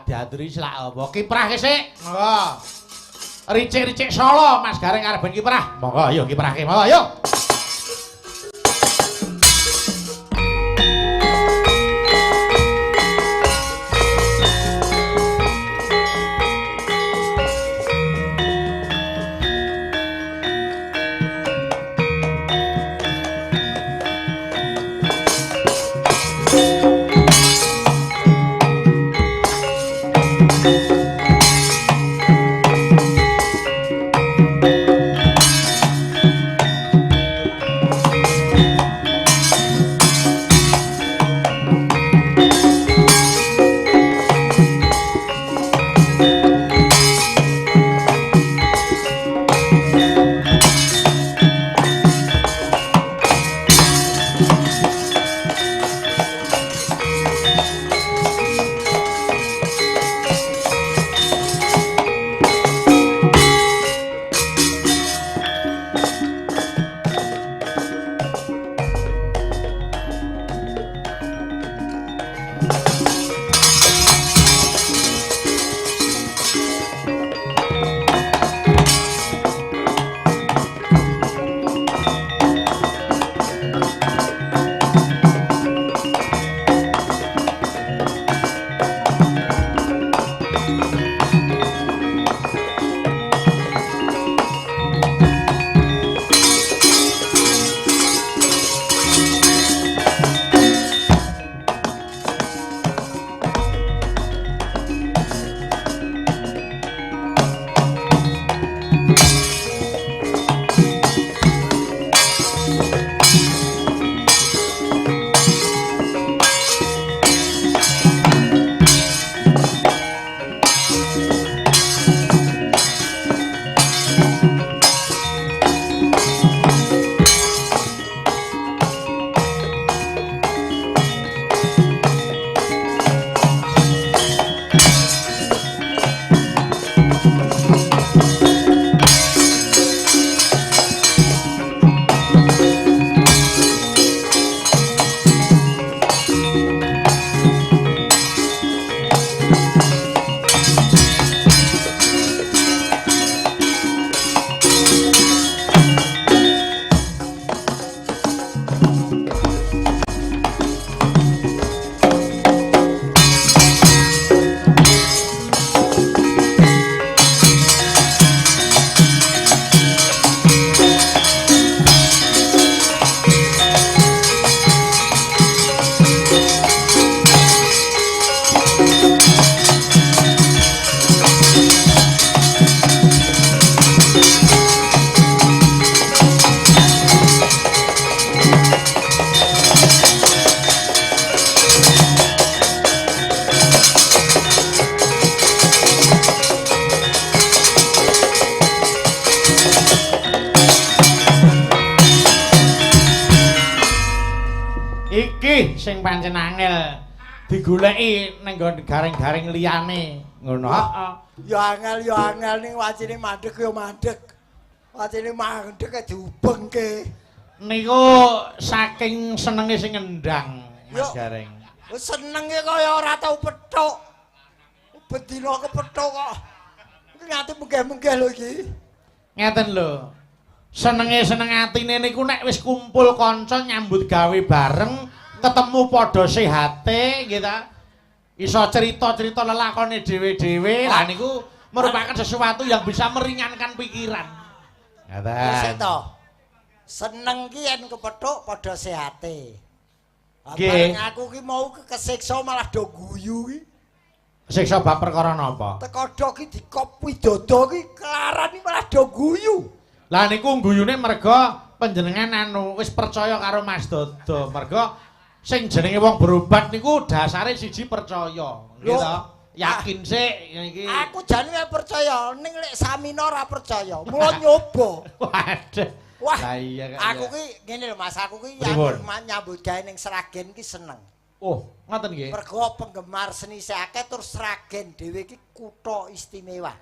diaturi selak apa kiprah sik monggo ricik-ricik Solo Mas Gareng arep ben kiprah monggo ayo kiprahke monggo ayo sing pancen angel digoleki ning nggon garing-garing liyane ngono. Heeh. Ya angel ning wacine mandeg ya mandeg. Wacine mandeg diubengke. Niku saking senenge sing ngendang Mas Gareng. Senenge kaya ora tau pethuk. Bedina kepethuk kok. Nganti menggeh-menggeh lho iki. Ngeten lho. Seneng atine niku nek wis kumpul kanca nyambut gawe bareng ketemu padha sehate nggih ta. Iso cerita-cerita lelakone dhewe-dhewe. Lah niku merupakan sesuatu yang bisa meringankan pikiran. Ngeten. to. Seneng ki yen kepethuk padha sehate. Nggih. Aku ki mau kesiksa malah do guyu ki. Siksa bab perkara napa? Tekodho ki dikop widada ki kelaran malah do guyu. Lah niku guyune merga panjenengan anu wis percaya karo Mas Dodo. Merga sing jenenge wong berobat niku dasare siji percaya, nggih to? Yakin sik iki. Aku jane percaya, ning lek samina ora percaya. Mula nyoba. Waduh. Wah. Lah iya aku ki ngene lho Mas, aku ki nyambut gawe ning Sragen ki seneng. Oh, ngoten nggih. Mergo penggemar seni akeh terus Sragen dhewe ki kutha istimewa.